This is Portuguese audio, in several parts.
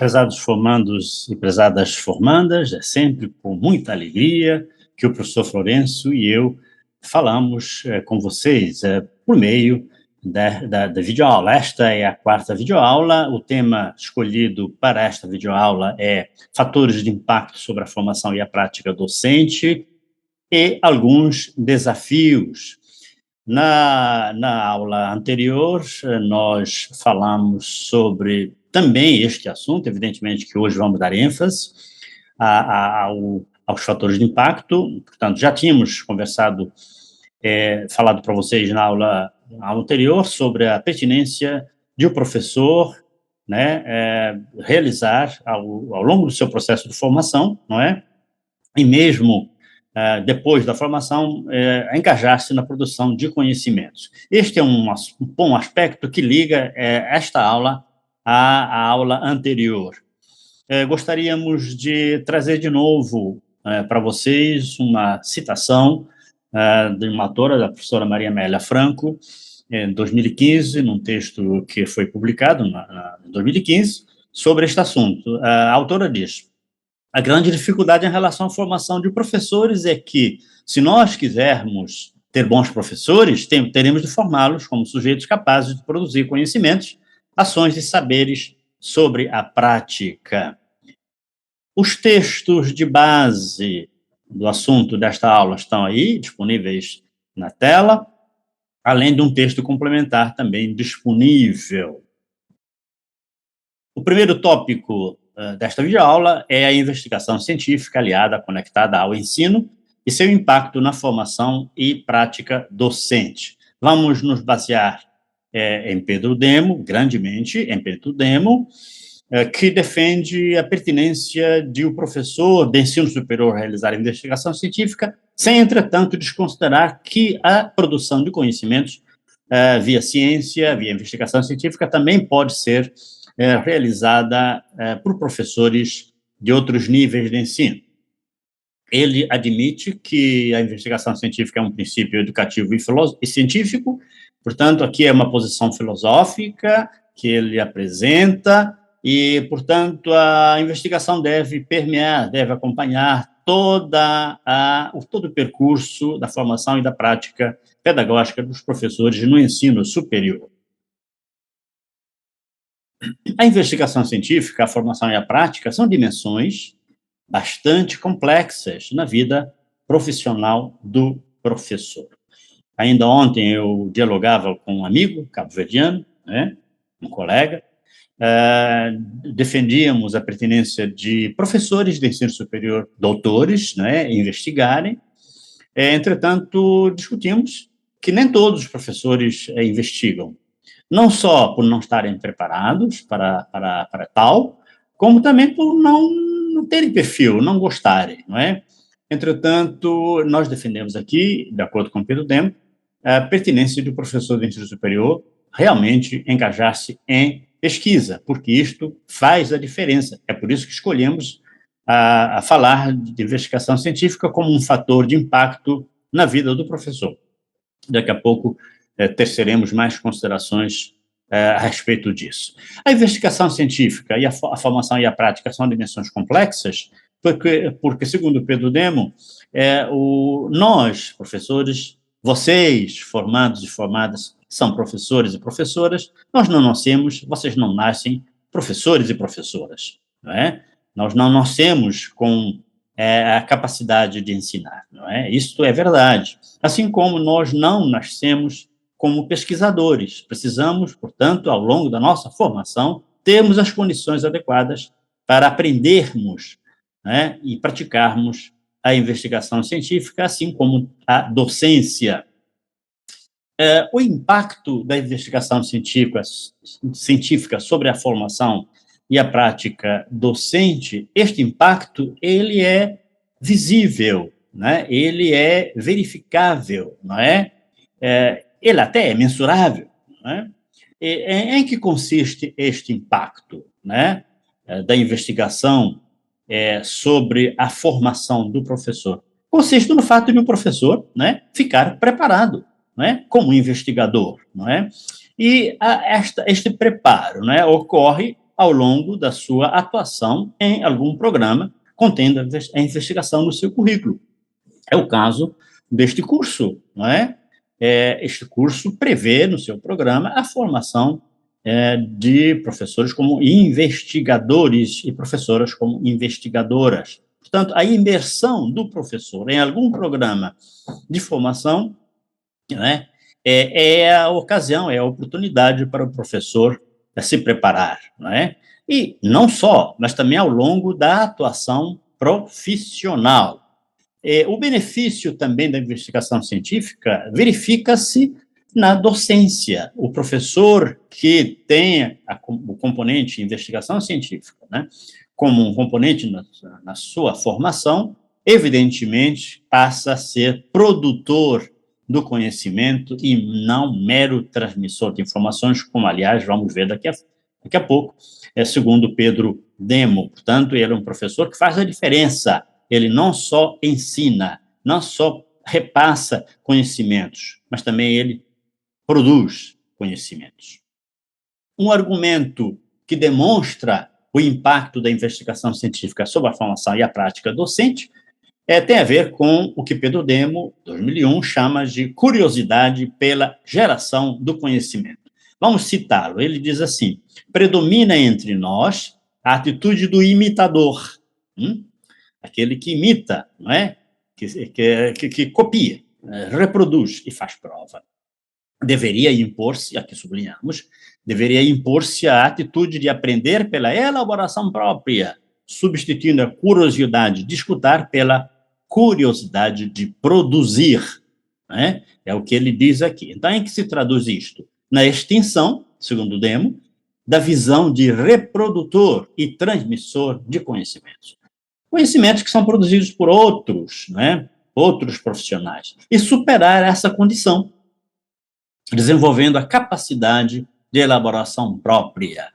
Prezados formandos e prezadas formandas, é sempre com muita alegria que o professor Florencio e eu falamos com vocês por meio da videoaula. Esta é a quarta videoaula. O tema escolhido para esta videoaula é fatores de impacto sobre a formação e a prática docente e alguns desafios. Na aula anterior, nós falamos sobre também este assunto, evidentemente que hoje vamos dar ênfase aos fatores de impacto. Portanto, já tínhamos conversado, falado para vocês na aula anterior sobre a pertinência de o professor, né, realizar ao longo do seu processo de formação, não é? E mesmo depois da formação, engajar-se na produção de conhecimentos. Este é um bom aspecto que liga esta aula à aula anterior. Gostaríamos de trazer de novo para vocês uma citação de uma autora, da professora Maria Amélia Franco, em 2015, num texto que foi publicado em 2015, sobre este assunto. A autora diz: a grande dificuldade em relação à formação de professores é que, se nós quisermos ter bons professores, teremos de formá-los como sujeitos capazes de produzir conhecimentos, ações e saberes sobre a prática. Os textos de base do assunto desta aula estão aí, disponíveis na tela, além de um texto complementar também disponível. O primeiro tópico desta videoaula é a investigação científica aliada, conectada ao ensino e seu impacto na formação e prática docente. Vamos nos basear em Pedro Demo, grandemente em Pedro Demo, que defende a pertinência de o professor de ensino superior realizar investigação científica, sem, entretanto, desconsiderar que a produção de conhecimentos via ciência, via investigação científica, também pode ser realizada por professores de outros níveis de ensino. Ele admite que a investigação científica é um princípio educativo e científico, portanto, aqui é uma posição filosófica que ele apresenta e, portanto, a investigação deve permear, deve acompanhar todo o percurso da formação e da prática pedagógica dos professores no ensino superior. A investigação científica, a formação e a prática são dimensões bastante complexas na vida profissional do professor. Ainda ontem eu dialogava com um amigo cabo-verdiano, né, um colega, defendíamos a pertinência de professores de ensino superior, doutores, né, investigarem. Entretanto, discutimos que nem todos os professores investigam, não só por não estarem preparados para tal, como também por não terem perfil, não gostarem, não é? Entretanto, nós defendemos aqui, de acordo com Pedro Demo, a pertinência do professor de ensino superior realmente engajar-se em pesquisa, porque isto faz a diferença. É por isso que escolhemos a falar de investigação científica como um fator de impacto na vida do professor. Daqui a pouco teceremos mais considerações a respeito disso. A investigação científica e a formação e a prática são dimensões complexas, porque segundo Pedro Demo, nós, professores, vocês, formados e formadas, são professores e professoras, nós não nascemos, vocês não nascem professores e professoras, não é? Nós não nascemos com a capacidade de ensinar, não é? Isso é verdade. Assim como nós não nascemos como pesquisadores. Precisamos, portanto, ao longo da nossa formação, termos as condições adequadas para aprendermos, né, e praticarmos a investigação científica, assim como a docência. O impacto da investigação científica sobre a formação e a prática docente, este impacto, ele é visível, né? Ele é verificável, não é? Ele até é mensurável, não é? Em que consiste este impacto, né, da investigação sobre a formação do professor? Consiste no fato de um professor, né, ficar preparado, não é, como investigador, não é? E este preparo, né, ocorre ao longo da sua atuação em algum programa contendo a investigação no seu currículo. É o caso deste curso, não é? Este curso prevê no seu programa a formação de professores como investigadores e professoras como investigadoras. Portanto, a imersão do professor em algum programa de formação, né, é a ocasião, é a oportunidade para o professor se preparar, não é? E não só, mas também ao longo da atuação profissional. O benefício também da investigação científica verifica-se na docência. O professor que tem o componente investigação científica, né, como um componente na sua formação, evidentemente passa a ser produtor do conhecimento e não mero transmissor de informações, como, aliás, vamos ver daqui a pouco, segundo Pedro Demo. Portanto, ele é um professor que faz a diferença. Ele não só ensina, não só repassa conhecimentos, mas também ele produz conhecimentos. Um argumento que demonstra o impacto da investigação científica sobre a formação e a prática docente tem a ver com o que Pedro Demo, 2001, chama de curiosidade pela geração do conhecimento. Vamos citá-lo. Ele diz assim: predomina entre nós a atitude do imitador, aquele que imita, não é? Que copia, reproduz e faz prova. Deveria impor-se, aqui sublinhamos, deveria impor-se a atitude de aprender pela elaboração própria, substituindo a curiosidade de escutar pela curiosidade de produzir. Né? É o que ele diz aqui. Então, em que se traduz isto? Na extinção, segundo Demo, da visão de reprodutor e transmissor de conhecimentos. Conhecimentos que são produzidos por outros, né? Outros profissionais. E superar essa condição, desenvolvendo a capacidade de elaboração própria.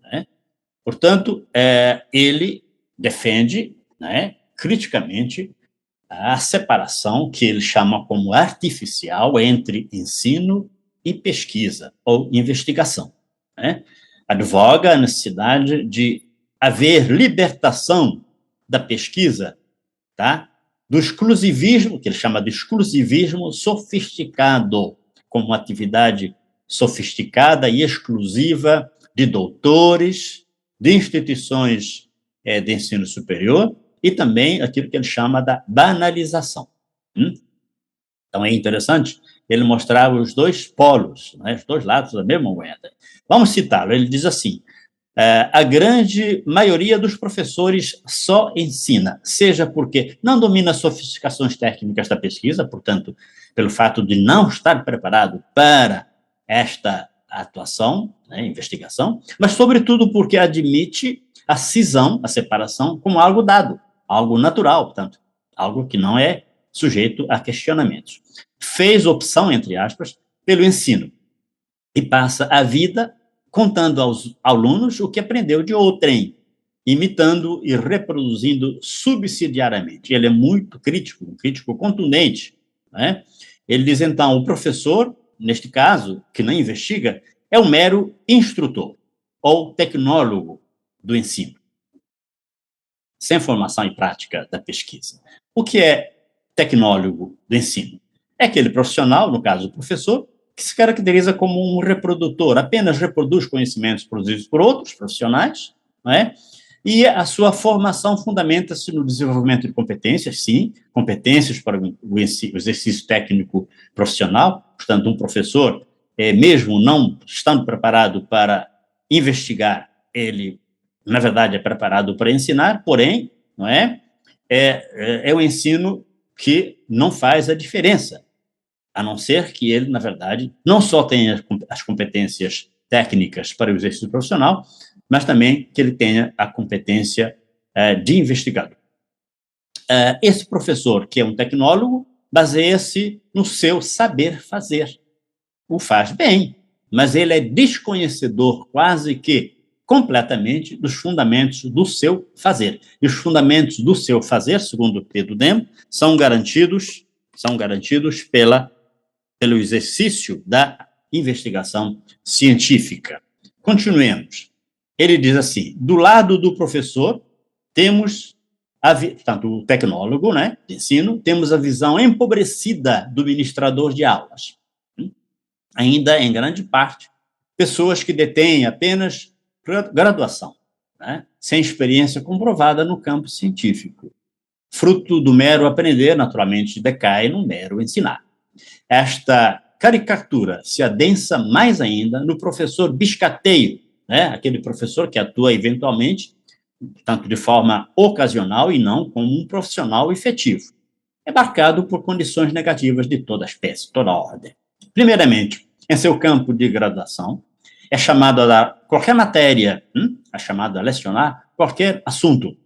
Né? Portanto, ele defende, né, criticamente, a separação que ele chama como artificial entre ensino e pesquisa, ou investigação. Né? Advoga a necessidade de haver libertação da pesquisa, tá? Do exclusivismo, que ele chama de exclusivismo sofisticado, como uma atividade sofisticada e exclusiva de doutores, de instituições de ensino superior, e também aquilo que ele chama da banalização. Então, é interessante ele mostrar os dois polos, né, os dois lados da mesma moeda. Vamos citá-lo. Ele diz assim: a grande maioria dos professores só ensina, seja porque não domina as sofisticações técnicas da pesquisa, portanto, pelo fato de não estar preparado para esta atuação, né, investigação, mas, sobretudo, porque admite a cisão, a separação, como algo dado, algo natural, portanto, algo que não é sujeito a questionamentos. Fez opção, entre aspas, pelo ensino e passa a vida contando aos alunos o que aprendeu de outrem, imitando e reproduzindo subsidiariamente. Ele é muito crítico, um crítico contundente. Né? Ele diz, então, o professor, neste caso, que não investiga, é um mero instrutor ou tecnólogo do ensino, sem formação e prática da pesquisa. O que é tecnólogo do ensino? É aquele profissional, no caso o professor, que se caracteriza como um reprodutor, apenas reproduz conhecimentos produzidos por outros profissionais, não é? E a sua formação fundamenta-se no desenvolvimento de competências, sim, competências para o exercício técnico profissional. Portanto, um professor, mesmo não estando preparado para investigar, ele, na verdade, é preparado para ensinar, porém, não é? É um ensino que não faz a diferença, a não ser que ele, na verdade, não só tenha as competências técnicas para o exercício profissional, mas também que ele tenha a competência de investigador. Esse professor, que é um tecnólogo, baseia-se no seu saber fazer. O faz bem, mas ele é desconhecedor quase que completamente dos fundamentos do seu fazer. E os fundamentos do seu fazer, segundo Pedro Demo, são garantidos pelo exercício da investigação científica. Continuemos. Ele diz assim: do lado do professor, temos, tanto o tecnólogo, né, de ensino, temos a visão empobrecida do ministrador de aulas. Ainda, em grande parte, pessoas que detêm apenas graduação, né, sem experiência comprovada no campo científico. Fruto do mero aprender, naturalmente, decai no mero ensinar. Esta caricatura se adensa mais ainda no professor biscateio, né? Aquele professor que atua eventualmente, tanto de forma ocasional e não como um profissional efetivo. É marcado por condições negativas de toda espécie, toda ordem. Primeiramente, em seu campo de graduação, é chamado a dar qualquer matéria, é chamado a lecionar qualquer assunto,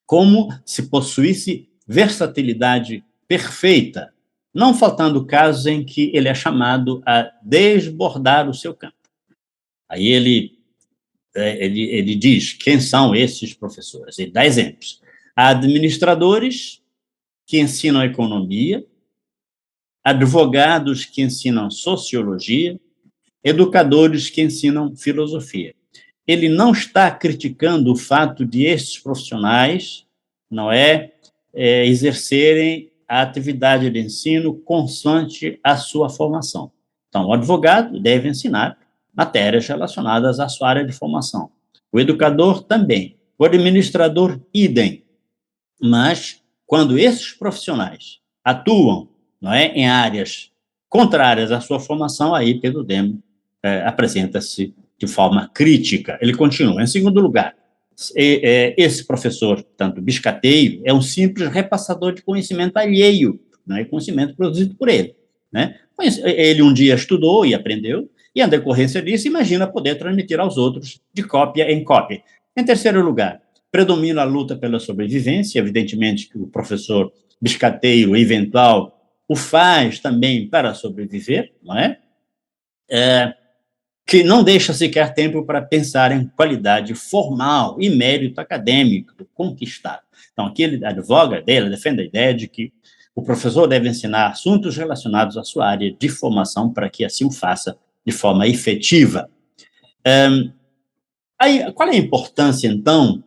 como se possuísse versatilidade perfeita, não faltando casos em que ele é chamado a desbordar o seu campo. Aí ele diz quem são esses professores, ele dá exemplos. Administradores que ensinam economia, advogados que ensinam sociologia, educadores que ensinam filosofia. Ele não está criticando o fato de esses profissionais, não exercerem a atividade de ensino consoante a sua formação. Então, o advogado deve ensinar matérias relacionadas à sua área de formação. O educador também. O administrador, idem. Mas, quando esses profissionais atuam, em áreas contrárias à sua formação, aí Pedro Demo apresenta-se de forma crítica. Ele continua. Em segundo lugar, esse professor, tanto biscateiro, é um simples repassador de conhecimento alheio, conhecimento produzido por ele. Né? Ele um dia estudou e aprendeu, e, a decorrência disso, imagina poder transmitir aos outros de cópia em cópia. Em terceiro lugar, predomina a luta pela sobrevivência, evidentemente que o professor biscateiro eventual o faz também para sobreviver, não é? Que não deixa sequer tempo para pensar em qualidade formal e mérito acadêmico conquistado. Então, aqui ele advoga dele, defende a ideia de que o professor deve ensinar assuntos relacionados à sua área de formação para que assim o faça de forma efetiva. Aí, qual é a importância, então,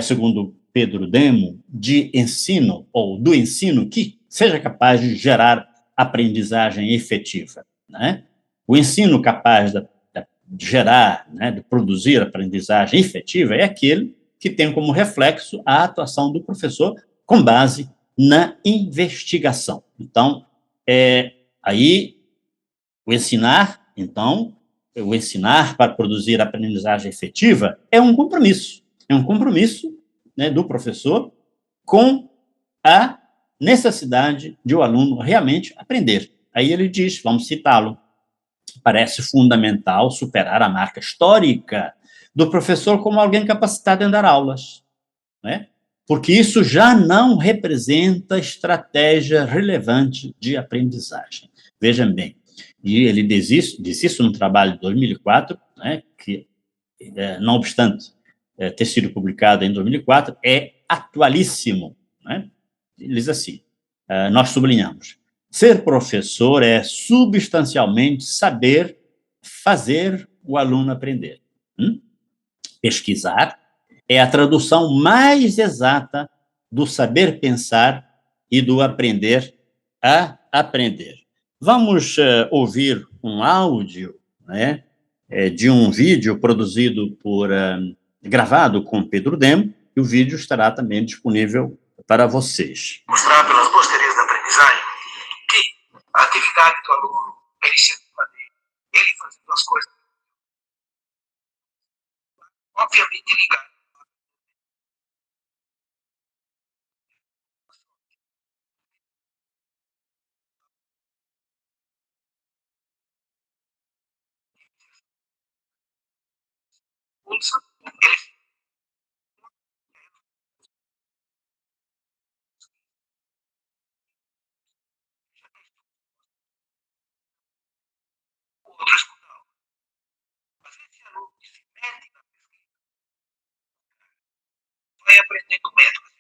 segundo Pedro Demo, de ensino, ou do ensino, que seja capaz de gerar aprendizagem efetiva? Né? O ensino capaz de gerar, de produzir aprendizagem efetiva, é aquele que tem como reflexo a atuação do professor com base na investigação. Então, aí, o ensinar para produzir aprendizagem efetiva é um compromisso, do professor com a necessidade de o aluno realmente aprender. Aí ele diz, vamos citá-lo, parece fundamental superar a marca histórica do professor como alguém capacitado em dar aulas, né? Porque isso já não representa estratégia relevante de aprendizagem. Vejam bem, e ele disse isso no trabalho de 2004, que, não obstante ter sido publicado em 2004, é atualíssimo. Né? Ele diz assim, nós sublinhamos, ser professor é substancialmente saber fazer o aluno aprender. Pesquisar é a tradução mais exata do saber pensar e do aprender a aprender. Vamos ouvir um áudio, de um vídeo produzido gravado com Pedro Demo, e o vídeo estará também disponível para vocês. Mostrar pelas boas teorias da aprendizagem que a atividade do aluno é iniciativa dele, ele fazendo as coisas, obviamente ligado. Ele outro escutar. Mas esse aluno que se mete na pesquisa vai aprender do método.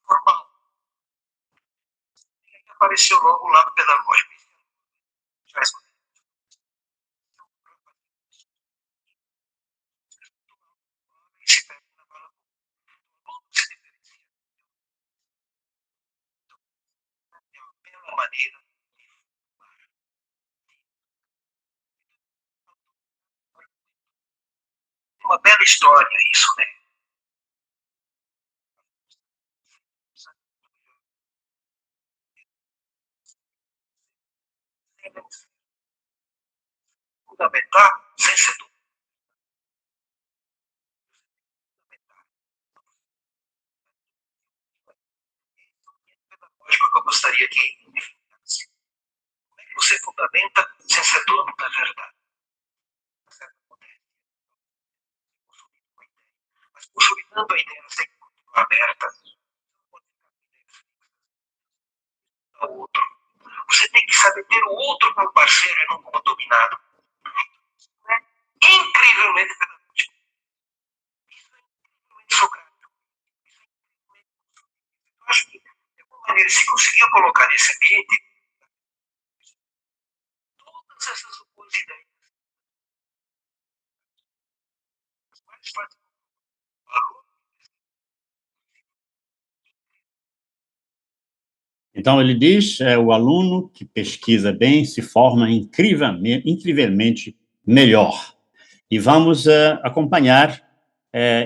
Formal. apareceu logo o lado pedagógico. Já escutei. Se pega na bala, se diferencia de uma bela maneira. Uma bela história isso, né? Fundamental, sem ser dúvida. Pedagógico que eu gostaria que definisse. Como é que você fundamenta sem ser dono da verdade? Mas consolidando a ideia sem continuar aberta ao outro. Você tem que saber ter o outro como parceiro e não como dominado. É incrivelmente pedagógico. Isso é incrivelmente socrático. Eu acho que, de alguma maneira, se conseguir colocar nesse ambiente todas essas boas ideias, as mais fáceis valor. Então, ele diz, o aluno que pesquisa bem se forma incrivelmente melhor. E vamos acompanhar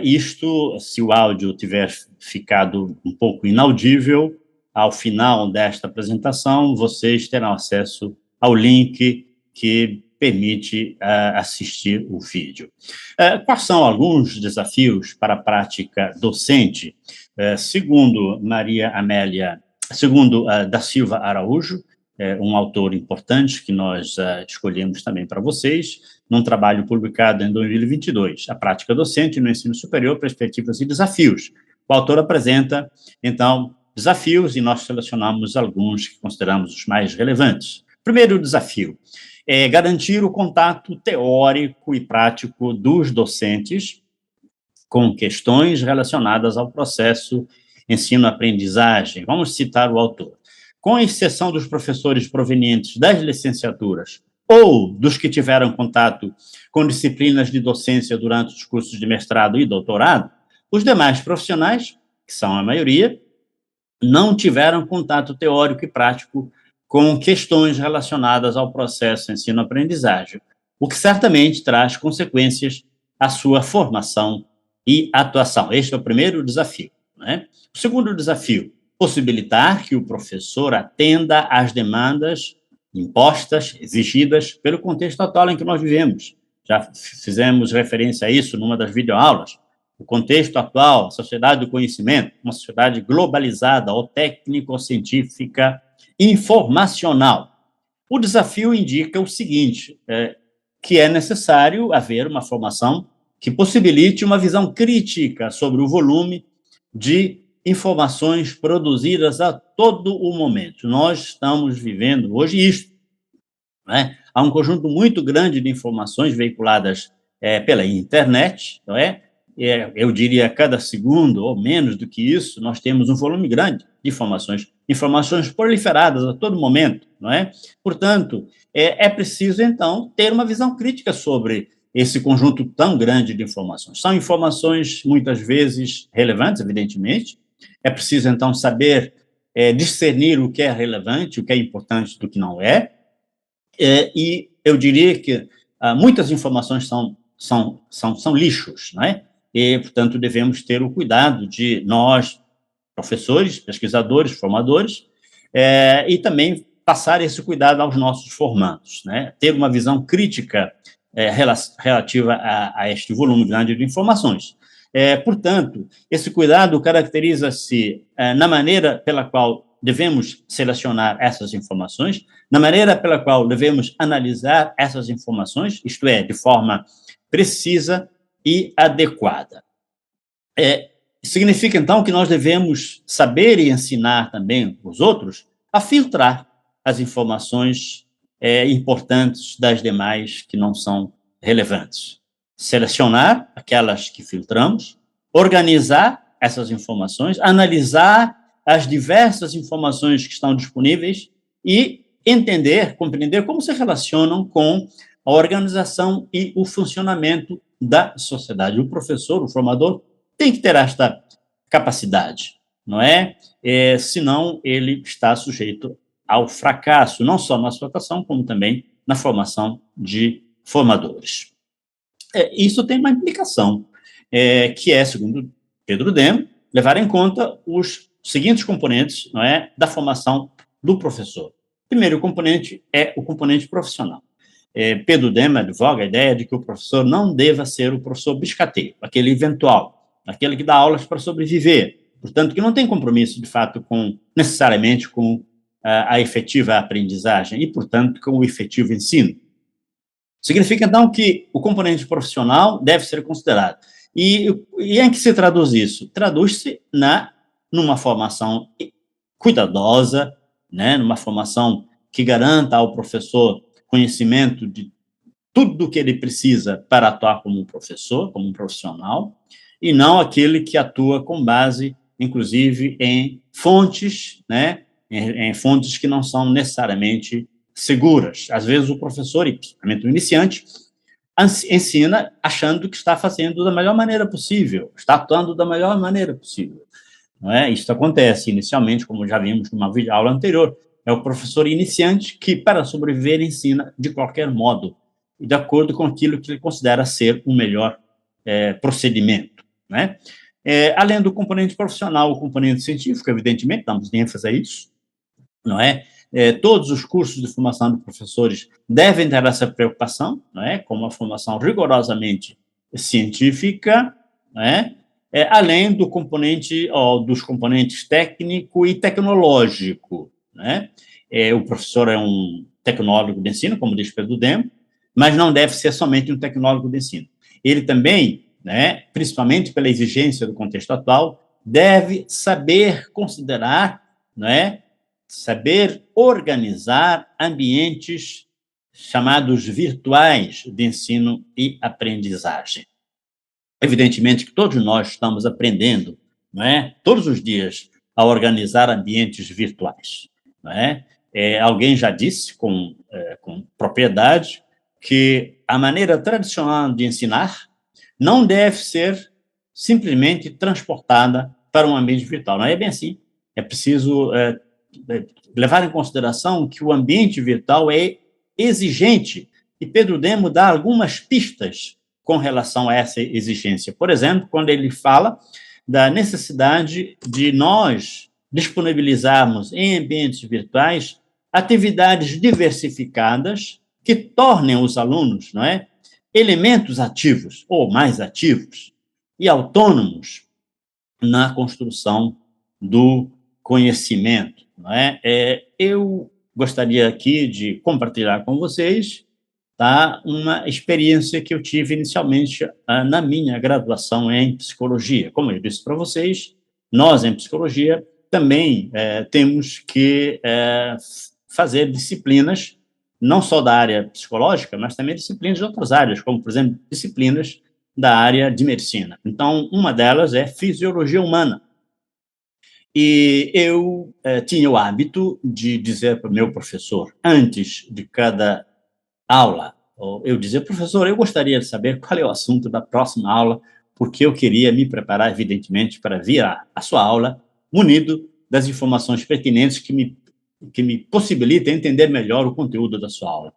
isto, se o áudio tiver ficado um pouco inaudível, ao final desta apresentação, vocês terão acesso ao link que permite assistir o vídeo. Quais são alguns desafios para a prática docente? Segundo da Silva Araújo, um autor importante que nós escolhemos também para vocês, num trabalho publicado em 2022, A Prática Docente no Ensino Superior, Perspectivas e Desafios. O autor apresenta, então, desafios, e nós selecionamos alguns que consideramos os mais relevantes. Primeiro desafio é garantir o contato teórico e prático dos docentes com questões relacionadas ao processo ensino-aprendizagem. Vamos citar o autor. Com exceção dos professores provenientes das licenciaturas ou dos que tiveram contato com disciplinas de docência durante os cursos de mestrado e doutorado, os demais profissionais, que são a maioria, não tiveram contato teórico e prático com questões relacionadas ao processo ensino-aprendizagem, o que certamente traz consequências à sua formação e atuação. Este é o primeiro desafio, né? O segundo desafio, possibilitar que o professor atenda às demandas impostas, exigidas pelo contexto atual em que nós vivemos. Já fizemos referência a isso numa das videoaulas. O contexto atual, a sociedade do conhecimento, uma sociedade globalizada, ou técnico-científica, informacional. O desafio indica o seguinte, que é necessário haver uma formação que possibilite uma visão crítica sobre o volume de informações produzidas a todo o momento. Nós estamos vivendo hoje isso, né? Há um conjunto muito grande de informações veiculadas pela internet, não é? Eu diria, cada segundo, ou menos do que isso, nós temos um volume grande de informações proliferadas a todo momento, não é? Portanto, é preciso, então, ter uma visão crítica sobre esse conjunto tão grande de informações. São informações, muitas vezes, relevantes, evidentemente. É preciso, então, saber discernir o que é relevante, o que é importante do que não é. E eu diria que muitas informações são lixos, não é? E, portanto, devemos ter o cuidado de nós, professores, pesquisadores, formadores, e também passar esse cuidado aos nossos formandos, né? Ter uma visão crítica relativa a este volume grande de informações. Portanto, esse cuidado caracteriza-se na maneira pela qual devemos selecionar essas informações, na maneira pela qual devemos analisar essas informações, isto é, de forma precisa e adequada. Significa, então, que nós devemos saber e ensinar também os outros a filtrar as informações importantes das demais que não são relevantes. Selecionar aquelas que filtramos, organizar essas informações, analisar as diversas informações que estão disponíveis e entender, compreender como se relacionam com a organização e o funcionamento da sociedade. O professor, o formador, tem que ter esta capacidade, não é? Senão ele está sujeito ao fracasso, não só na sua atuação, como também na formação de formadores. Isso tem uma implicação, que é, segundo Pedro Demo, levar em conta os seguintes componentes, não é, da formação do professor. Primeiro componente é o componente profissional. Pedro Demo advoga a ideia de que o professor não deva ser o professor biscateiro, aquele eventual, aquele que dá aulas para sobreviver, portanto, que não tem compromisso, de fato, necessariamente com a efetiva aprendizagem e, portanto, com o efetivo ensino. Significa, então, que o componente profissional deve ser considerado. E em que se traduz isso? Traduz-se numa formação cuidadosa, né, numa formação que garanta ao professor conhecimento de tudo o que ele precisa para atuar como um professor, como um profissional, e não aquele que atua com base, inclusive, em fontes, né, em fontes que não são necessariamente seguras. Às vezes o professor, e principalmente o iniciante, ensina achando que está fazendo da melhor maneira possível, está atuando da melhor maneira possível. Não é? Isso acontece inicialmente, como já vimos numa videoaula anterior, é o professor iniciante que, para sobreviver, ensina de qualquer modo, de acordo com aquilo que ele considera ser o melhor procedimento. Né? Além do componente profissional, o componente científico, evidentemente, damos ênfase a isso, não é? Todos os cursos de formação de professores devem ter essa preocupação, não é? Com uma formação rigorosamente científica, não é? Além do dos componentes técnico e tecnológico, né? O professor é um tecnólogo de ensino, como diz Pedro Demo, mas não deve ser somente um tecnólogo de ensino. Ele também, né, principalmente pela exigência do contexto atual, deve saber considerar, não é, saber organizar ambientes chamados virtuais de ensino e aprendizagem. Evidentemente que todos nós estamos aprendendo, não é, todos os dias, a organizar ambientes virtuais. Não é? Alguém já disse com propriedade que a maneira tradicional de ensinar não deve ser simplesmente transportada para um ambiente virtual. Não é bem assim. É preciso levar em consideração que o ambiente virtual é exigente, e Pedro Demo dá algumas pistas com relação a essa exigência. Por exemplo, quando ele fala da necessidade de nós disponibilizarmos em ambientes virtuais atividades diversificadas que tornem os alunos, não é, elementos ativos, ou mais ativos, e autônomos na construção do conhecimento. Não é? Eu gostaria aqui de compartilhar com vocês, tá, uma experiência que eu tive inicialmente na minha graduação em psicologia. Como eu disse para vocês, nós, em psicologia, também temos que fazer disciplinas, não só da área psicológica, mas também disciplinas de outras áreas, como, por exemplo, disciplinas da área de medicina. Então, uma delas é fisiologia humana. E eu tinha o hábito de dizer para o meu professor, antes de cada aula, eu dizia, professor, eu gostaria de saber qual é o assunto da próxima aula, porque eu queria me preparar, evidentemente, para vir à sua aula munido das informações pertinentes que me possibilitem entender melhor o conteúdo da sua aula.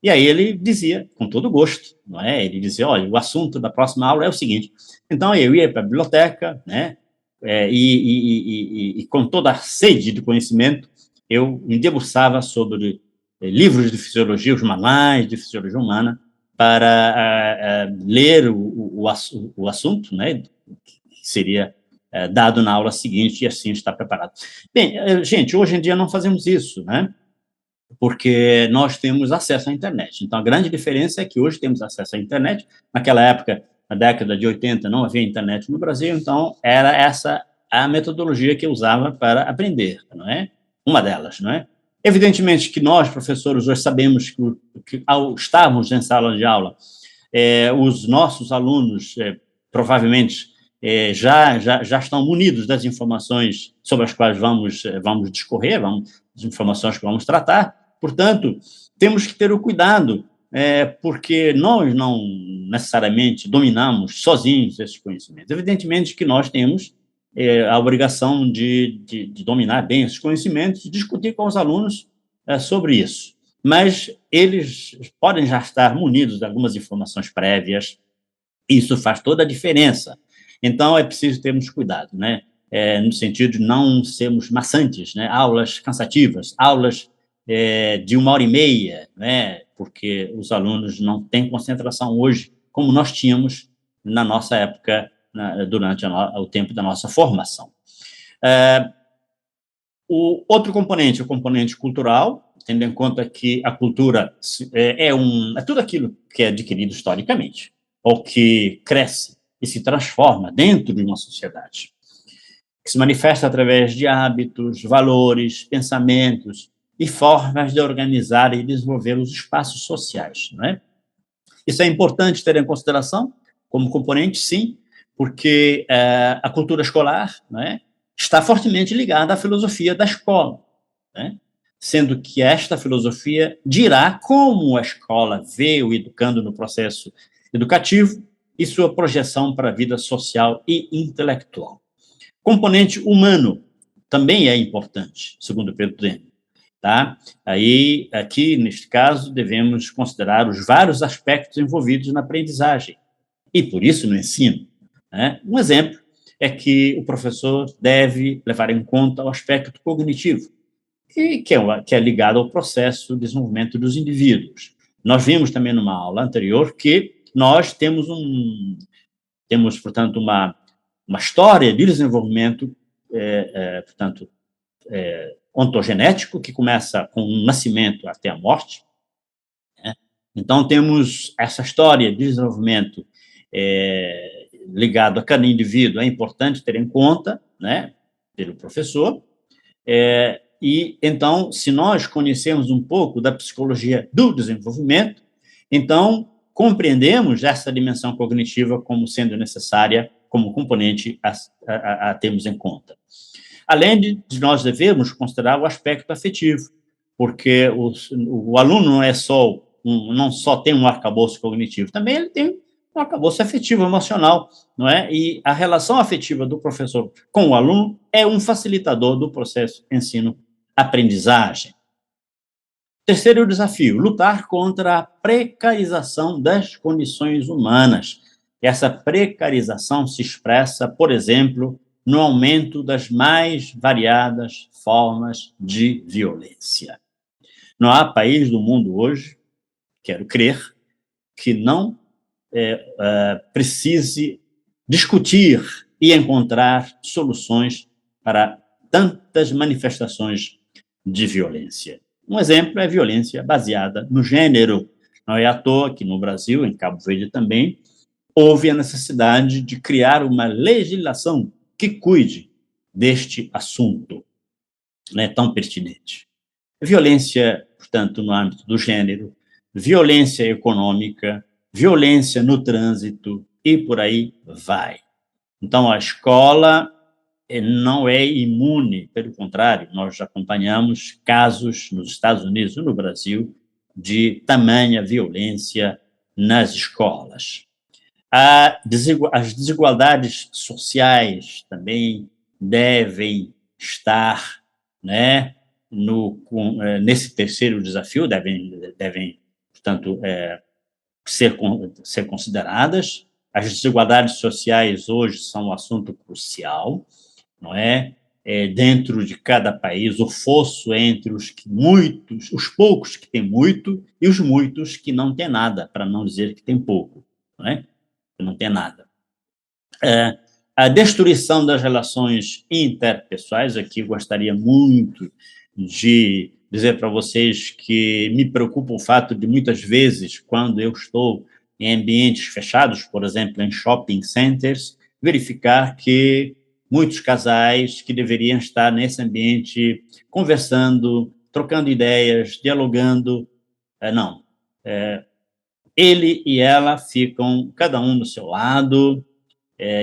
E aí ele dizia, com todo gosto, não é? Ele dizia, olha, o assunto da próxima aula é o seguinte. Então, eu ia para a biblioteca, né? E com toda a sede de conhecimento, eu me debruçava sobre livros de fisiologia, os manuais de fisiologia humana, para ler o assunto, né? Que seria dado na aula seguinte, e assim estar preparado. Bem, gente, hoje em dia não fazemos isso, né? Porque nós temos acesso à internet. Então, a grande diferença é que hoje temos acesso à internet. Naquela época, na década de 80, não havia internet no Brasil, então era essa a metodologia que eu usava para aprender, não é? Uma delas, não é? Evidentemente que nós, professores, hoje sabemos que ao estarmos em sala de aula, os nossos alunos provavelmente já estão munidos das informações sobre as quais vamos discorrer, as informações que vamos tratar. Portanto, temos que ter o cuidado, porque nós não necessariamente dominamos sozinhos esses conhecimentos. Evidentemente que nós temos a obrigação de dominar bem esses conhecimentos e discutir com os alunos sobre isso. Mas eles podem já estar munidos de algumas informações prévias, isso faz toda a diferença. Então, é preciso termos cuidado, né? No sentido de não sermos maçantes, né? Aulas cansativas, aulas de 1h30, né? Porque os alunos não têm concentração hoje como nós tínhamos na nossa época, durante o tempo da nossa formação. O outro componente, o componente cultural, tendo em conta que a cultura é tudo aquilo que é adquirido historicamente, ou que cresce e se transforma dentro de uma sociedade, que se manifesta através de hábitos, valores, pensamentos e formas de organizar e desenvolver os espaços sociais, não é? Isso é importante ter em consideração como componente, sim, porque a cultura escolar, não é, está fortemente ligada à filosofia da escola, né? Sendo que esta filosofia dirá como a escola vê o educando no processo educativo e sua projeção para a vida social e intelectual. Componente humano também é importante, segundo Pedro Demme, tá? Aí, aqui, neste caso, devemos considerar os vários aspectos envolvidos na aprendizagem e, por isso, no ensino, né? Um exemplo é que o professor deve levar em conta o aspecto cognitivo, que é ligado ao processo de desenvolvimento dos indivíduos. Nós vimos também numa aula anterior que nós temos, portanto, uma história de desenvolvimento, portanto, ontogenético, que começa com o nascimento até a morte, né? Então, temos essa história de desenvolvimento ligado a cada indivíduo, é importante ter em conta, né, pelo professor, e, então, se nós conhecermos um pouco da psicologia do desenvolvimento, então, compreendemos essa dimensão cognitiva como sendo necessária, como componente a termos em conta. Além de nós devemos considerar o aspecto afetivo, porque o aluno não só tem um arcabouço cognitivo, também ele tem um arcabouço afetivo, emocional, não é? E a relação afetiva do professor com o aluno é um facilitador do processo ensino-aprendizagem. Terceiro desafio, lutar contra a precarização das condições humanas. Essa precarização se expressa, por exemplo, no aumento das mais variadas formas de violência. Não há país do mundo hoje, quero crer, que não precise discutir e encontrar soluções para tantas manifestações de violência. Um exemplo é a violência baseada no gênero. Não é à toa que no Brasil, em Cabo Verde também, houve a necessidade de criar uma legislação que cuide deste assunto, né, tão pertinente. Violência, portanto, no âmbito do gênero, violência econômica, violência no trânsito e por aí vai. Então, a escola não é imune, pelo contrário, nós acompanhamos casos nos Estados Unidos e no Brasil de tamanha violência nas escolas. As desigualdades sociais também devem estar, né, nesse terceiro desafio, devem portanto, ser consideradas. As desigualdades sociais hoje são um assunto crucial, não é? Dentro de cada país, o fosso entre os poucos que têm muito e os muitos que não têm nada, para não dizer que tem pouco, não é? Que não tem nada. A destruição das relações interpessoais, aqui gostaria muito de dizer para vocês que me preocupa o fato de, muitas vezes, quando eu estou em ambientes fechados, por exemplo, em shopping centers, verificar que muitos casais que deveriam estar nesse ambiente conversando, trocando ideias, dialogando, não. Ele e ela ficam, cada um do seu lado,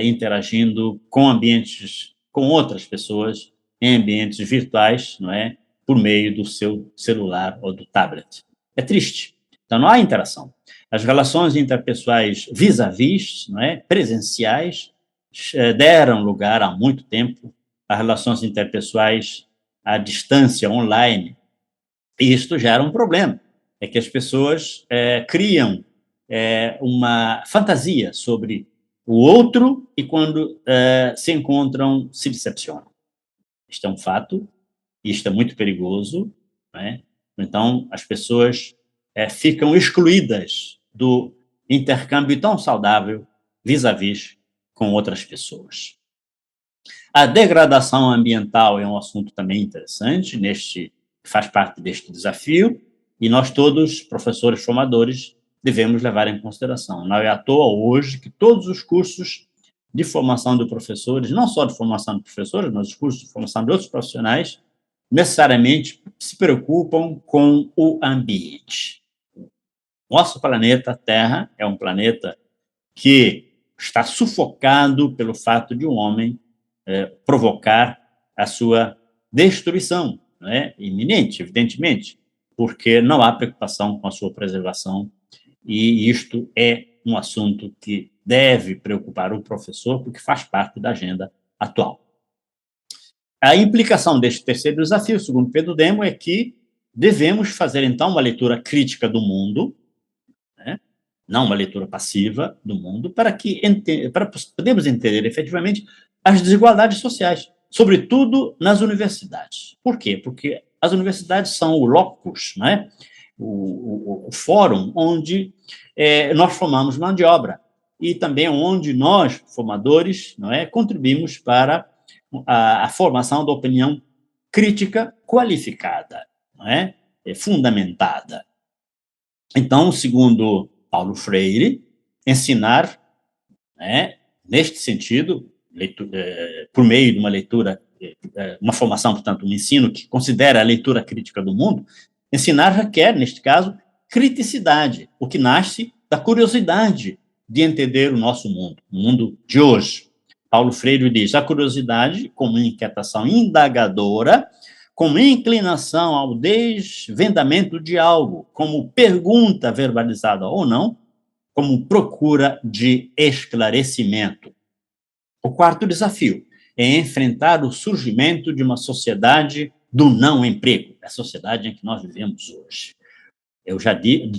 interagindo com ambientes, com outras pessoas, em ambientes virtuais, não é? Por meio do seu celular ou do tablet. É triste. Então, não há interação. As relações interpessoais vis-à-vis, não é? Presenciais, deram lugar há muito tempo a relações interpessoais à distância, online. E isto gera um problema. É que as pessoas criam uma fantasia sobre o outro e, quando se encontram, se decepcionam. Isto é um fato, isto é muito perigoso, não é? Então, as pessoas ficam excluídas do intercâmbio tão saudável vis-à-vis com outras pessoas. A degradação ambiental é um assunto também interessante, faz parte deste desafio, e nós todos, professores formadores, devemos levar em consideração. Não é à toa hoje que todos os cursos de formação de professores, não só de formação de professores, mas os cursos de formação de outros profissionais, necessariamente se preocupam com o ambiente. Nosso planeta Terra é um planeta que está sufocado pelo fato de um homem provocar a sua destruição, não é? Iminente, evidentemente, porque não há preocupação com a sua preservação, e isto é um assunto que deve preocupar o professor, porque faz parte da agenda atual. A implicação deste terceiro desafio, segundo Pedro Demo, é que devemos fazer, então, uma leitura crítica do mundo, né? Não uma leitura passiva do mundo, para podermos entender efetivamente as desigualdades sociais, sobretudo nas universidades. Por quê? Porque as universidades são o locus, né? o fórum onde nós formamos mão de obra, e também onde nós, formadores, não é, contribuímos para a formação da opinião crítica qualificada, não é? Fundamentada. Então, segundo Paulo Freire, ensinar, né, neste sentido, por meio de uma leitura, uma formação, portanto, um ensino que considera a leitura crítica do mundo, ensinar requer, neste caso, criticidade, o que nasce da curiosidade de entender o nosso mundo, o mundo de hoje. Paulo Freire diz: a curiosidade, como inquietação indagadora, como inclinação ao desvendamento de algo, como pergunta verbalizada ou não, como procura de esclarecimento. O quarto desafio é enfrentar o surgimento de uma sociedade do não-emprego, a sociedade em que nós vivemos hoje.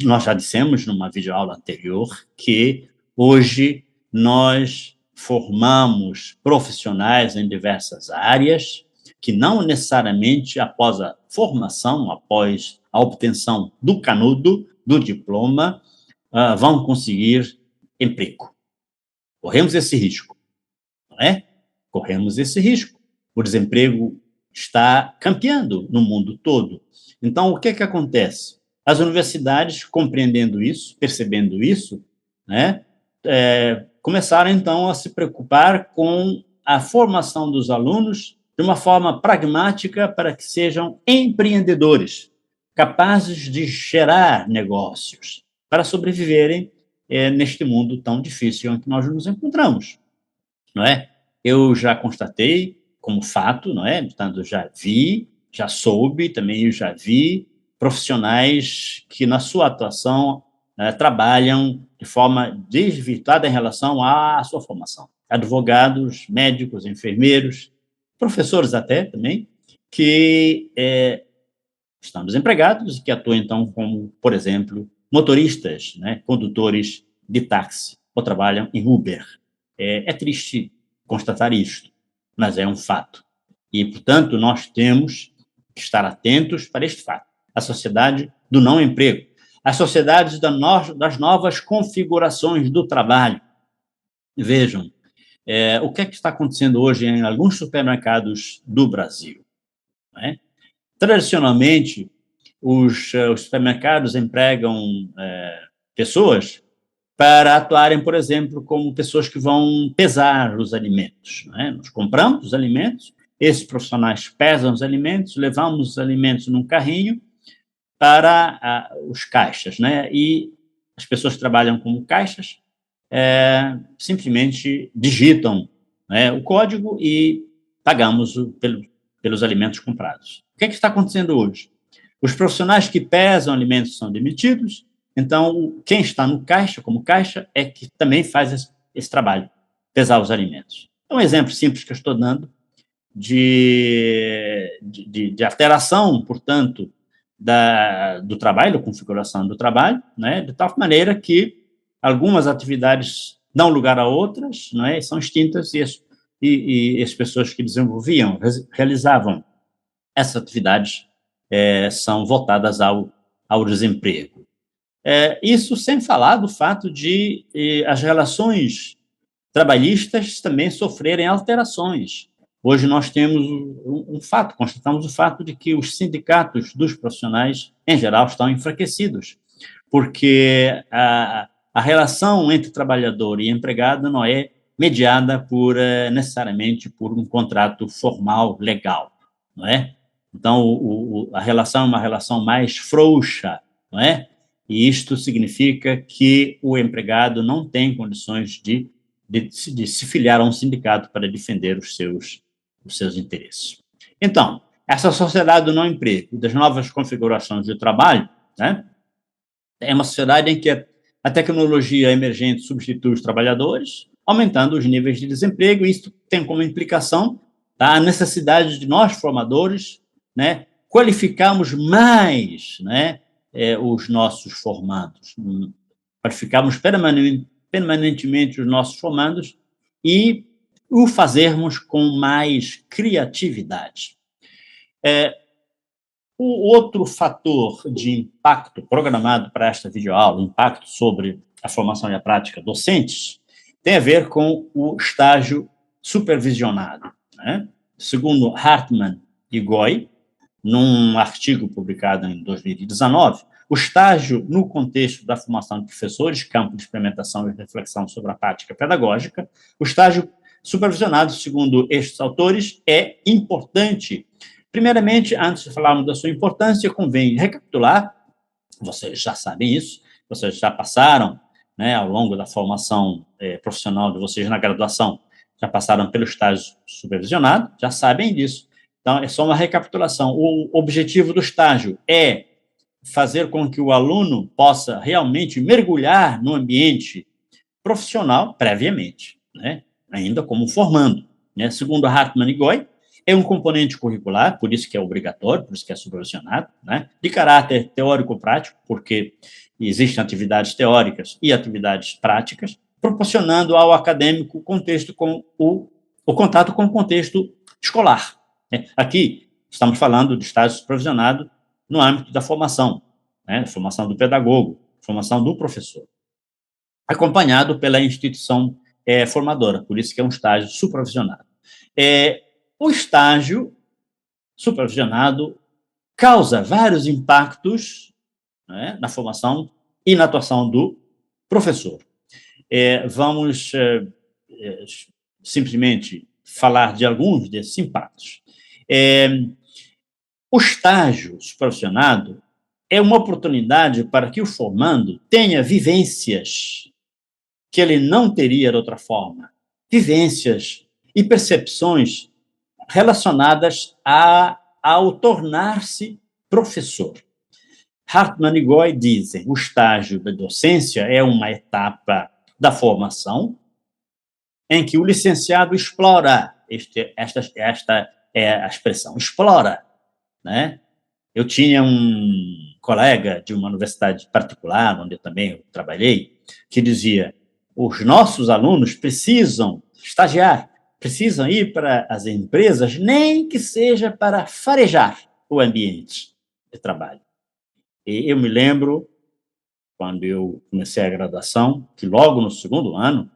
Nós já dissemos numa videoaula anterior que hoje nós formamos profissionais em diversas áreas que não necessariamente após a formação, após a obtenção do canudo, do diploma, vão conseguir emprego. Corremos esse risco, não é? Corremos esse risco. O desemprego está campeando no mundo todo. Então, o que acontece? As universidades, compreendendo isso, percebendo isso, né, começaram, então, a se preocupar com a formação dos alunos de uma forma pragmática para que sejam empreendedores, capazes de gerar negócios para sobreviverem neste mundo tão difícil em que nós nos encontramos, não é? Eu já constatei como fato, não é? Portanto, já vi, já soube, também eu já vi profissionais que, na sua atuação, trabalham de forma desvirtuada em relação à sua formação. Advogados, médicos, enfermeiros, professores até também, que estão desempregados e que atuam, então, como, por exemplo, motoristas, né, condutores de táxi, ou trabalham em Uber. É triste constatar isto, mas é um fato. E, portanto, nós temos que estar atentos para este fato. A sociedade do não-emprego, as sociedades das novas configurações do trabalho. Vejam, o que está acontecendo hoje em alguns supermercados do Brasil, não é? Tradicionalmente, os supermercados empregam pessoas para atuarem, por exemplo, como pessoas que vão pesar os alimentos, não é? Nós compramos os alimentos, esses profissionais pesam os alimentos, levamos os alimentos num carrinho para os caixas, né? E as pessoas trabalham como caixas, simplesmente digitam, né, o código e pagamos pelos alimentos comprados. O que é que está acontecendo hoje? Os profissionais que pesam alimentos são demitidos, então quem está no caixa, como caixa, é que também faz esse trabalho, pesar os alimentos. É um exemplo simples que eu estou dando de alteração, portanto, do trabalho, da configuração do trabalho, né, de tal maneira que algumas atividades dão lugar a outras, não é, são extintas, e as pessoas que desenvolviam, realizavam essas atividades são voltadas ao desemprego. Isso sem falar do fato de as relações trabalhistas também sofrerem alterações. Hoje nós temos um fato, constatamos o fato de que os sindicatos dos profissionais, em geral, estão enfraquecidos, porque a relação entre trabalhador e empregado não é mediada necessariamente por um contrato formal, legal, não é? Então, a relação é uma relação mais frouxa, não é? E isto significa que o empregado não tem condições de se filiar a um sindicato para defender os seus interesses. Então, essa sociedade do não emprego, das novas configurações de trabalho, né, é uma sociedade em que a tecnologia emergente substitui os trabalhadores, aumentando os níveis de desemprego, e isso tem como implicação a necessidade de nós, formadores, né, qualificarmos mais, né, os nossos formandos, qualificarmos permanentemente os nossos formandos e o fazermos com mais criatividade. O outro fator de impacto programado para esta videoaula, impacto sobre a formação e a prática docentes, tem a ver com o estágio supervisionado, né? Segundo Hartmann e Goi, num artigo publicado em 2019, o estágio no contexto da formação de professores, campo de experimentação e reflexão sobre a prática pedagógica, o estágio supervisionado, segundo estes autores, é importante. Primeiramente, antes de falarmos da sua importância, convém recapitular, vocês já sabem isso, vocês já passaram, né, ao longo da formação profissional de vocês na graduação, já passaram pelo estágio supervisionado, já sabem disso. Então, é só uma recapitulação. O objetivo do estágio é fazer com que o aluno possa realmente mergulhar no ambiente profissional previamente, né, ainda como formando. Né? Segundo Hartmann e Goi, é um componente curricular, por isso que é obrigatório, por isso que é supervisionado, né, de caráter teórico-prático, porque existem atividades teóricas e atividades práticas, proporcionando ao acadêmico contexto com o contato com o contexto escolar. Aqui, estamos falando de estágio supervisionado no âmbito da formação, né, formação do pedagogo, formação do professor, acompanhado pela instituição formadora, por isso que é um estágio supervisionado. O estágio supervisionado causa vários impactos, né, na formação e na atuação do professor. Vamos simplesmente falar de alguns desses impactos. O estágio supervisionado é uma oportunidade para que o formando tenha vivências que ele não teria de outra forma, vivências e percepções relacionadas ao tornar-se professor. Hartmann e Goi dizem que o estágio da docência é uma etapa da formação em que o licenciado explora, esta é a expressão, explora, né? Eu tinha um colega de uma universidade particular, onde eu também trabalhei, que dizia: os nossos alunos precisam estagiar, precisam ir para as empresas, nem que seja para farejar o ambiente de trabalho. E eu me lembro, quando eu comecei a graduação, que logo no segundo ano,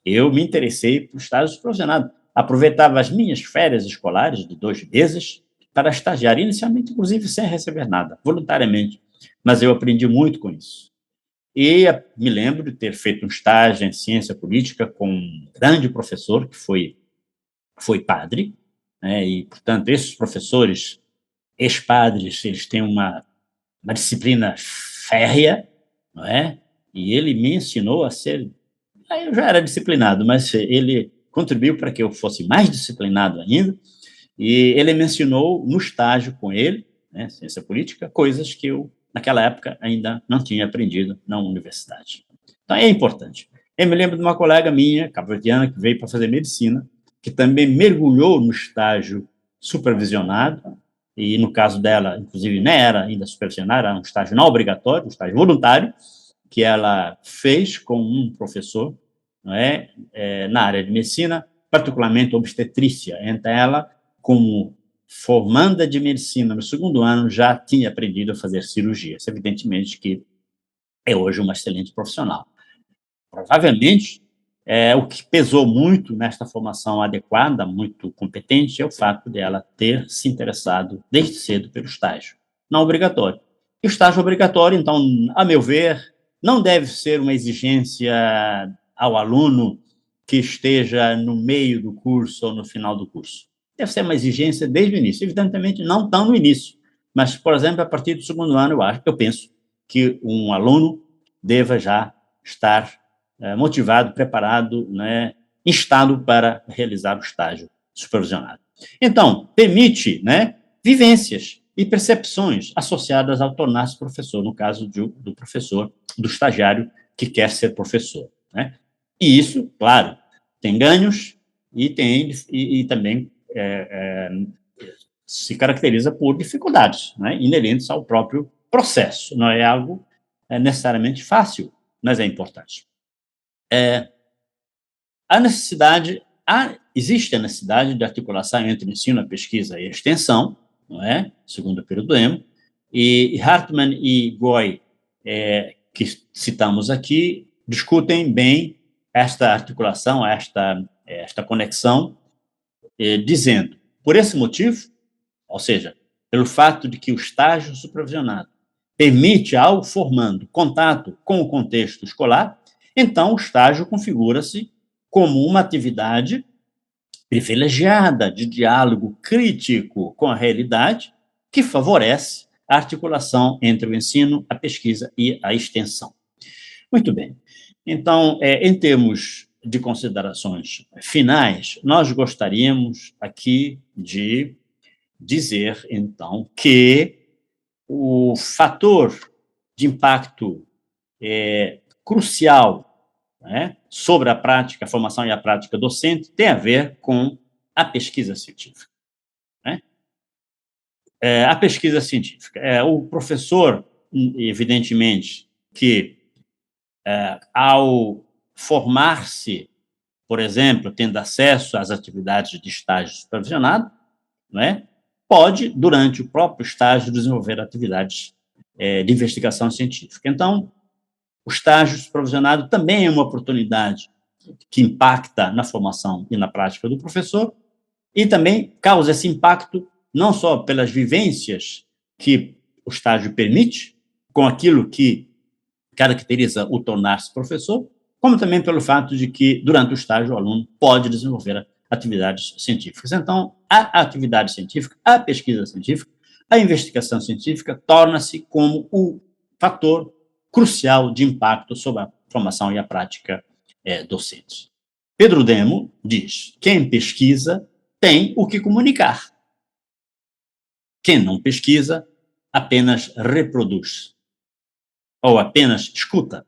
eu me interessei por estágio supervisionado. Aproveitava as minhas férias escolares de 2 meses para estagiar, inicialmente, inclusive, sem receber nada, voluntariamente. Mas eu aprendi muito com isso. E me lembro de ter feito um estágio em ciência política com um grande professor que foi padre, né? E, portanto, esses professores, ex-padres, eles têm uma disciplina férrea, não é? E ele me ensinou a ser Aí eu já era disciplinado, mas ele contribuiu para que eu fosse mais disciplinado ainda, e ele me ensinou no estágio com ele, né, ciência política, coisas que eu, naquela época, ainda não tinha aprendido na universidade. Então, é importante. Eu me lembro de uma colega minha, cabo-verdiana, que veio para fazer medicina, que também mergulhou no estágio supervisionado, e no caso dela, inclusive, não era ainda supervisionado, era um estágio não obrigatório, um estágio voluntário, que ela fez com um professor, não é, na área de medicina, particularmente obstetrícia. Então, ela, como formanda de medicina no segundo ano, já tinha aprendido a fazer cirurgias. Evidentemente que é hoje uma excelente profissional. Provavelmente, o que pesou muito nesta formação adequada, muito competente, é o fato de ela ter se interessado desde cedo pelo estágio não obrigatório. E o estágio obrigatório, então, a meu ver, não deve ser uma exigência ao aluno que esteja no meio do curso ou no final do curso. Deve ser uma exigência desde o início. Evidentemente, não tão no início, mas, por exemplo, a partir do segundo ano, eu penso que um aluno deva já estar motivado, preparado, né, instado para realizar o estágio supervisionado. Então, permite, né, vivências e percepções associadas ao tornar-se professor, no caso do professor, do estagiário que quer ser professor, né? E isso, claro, tem ganhos e também se caracteriza por dificuldades, né, inerentes ao próprio processo. Não é algo necessariamente fácil, mas é importante. Existe a necessidade de articulação entre ensino, a pesquisa e a extensão, não é? Segundo o período Emo, e Hartmann e Goi, que citamos aqui, discutem bem esta articulação, esta conexão, dizendo, por esse motivo, ou seja, pelo fato de que o estágio supervisionado permite ao formando contato com o contexto escolar, então o estágio configura-se como uma atividade privilegiada de diálogo crítico com a realidade que favorece a articulação entre o ensino, a pesquisa e a extensão. Muito bem. Então, em termos de considerações finais, nós gostaríamos aqui de dizer, então, que o fator de impacto crucial, né, sobre a prática, a formação e a prática docente tem a ver com a pesquisa científica, né? A pesquisa científica. O professor, evidentemente, que ao formar-se, por exemplo, tendo acesso às atividades de estágio supervisionado, né, pode, durante o próprio estágio, desenvolver atividades de investigação científica. Então, o estágio supervisionado também é uma oportunidade que impacta na formação e na prática do professor e também causa esse impacto não só pelas vivências que o estágio permite, com aquilo que caracteriza o tornar-se professor, como também pelo fato de que, durante o estágio, o aluno pode desenvolver atividades científicas. Então, a atividade científica, a pesquisa científica, a investigação científica torna-se como o fator crucial de impacto sobre a formação e a prática docente. Pedro Demo diz: quem pesquisa tem o que comunicar. Quem não pesquisa apenas reproduz ou apenas escuta.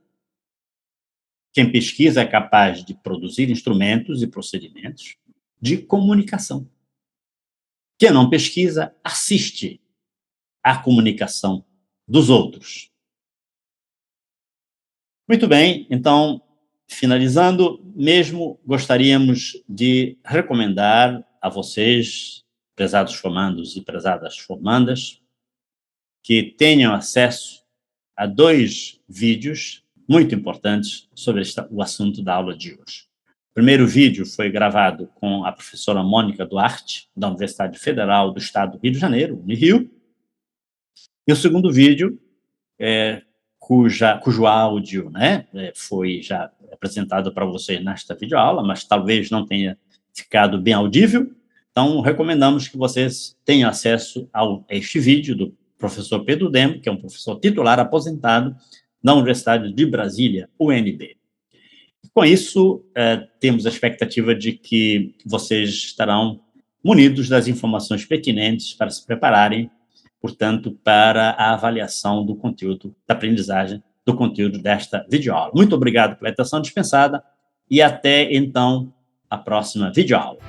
Quem pesquisa é capaz de produzir instrumentos e procedimentos de comunicação. Quem não pesquisa assiste à comunicação dos outros. Muito bem, então, finalizando, mesmo gostaríamos de recomendar a vocês, prezados formandos e prezadas formandas, que tenham acesso a 2 vídeos muito importantes sobre o assunto da aula de hoje. O primeiro vídeo foi gravado com a professora Mônica Duarte, da Universidade Federal do Estado do Rio de Janeiro, Unirio, e o segundo vídeo, cujo áudio, né, foi já apresentado para vocês nesta videoaula, mas talvez não tenha ficado bem audível, então recomendamos que vocês tenham acesso a este vídeo do professor Pedro Demo, que é um professor titular aposentado da Universidade de Brasília, UNB. Com isso, temos a expectativa de que vocês estarão munidos das informações pertinentes para se prepararem, portanto, para a avaliação do conteúdo, da aprendizagem do conteúdo desta videoaula. Muito obrigado pela atenção dispensada e até, então, a próxima videoaula.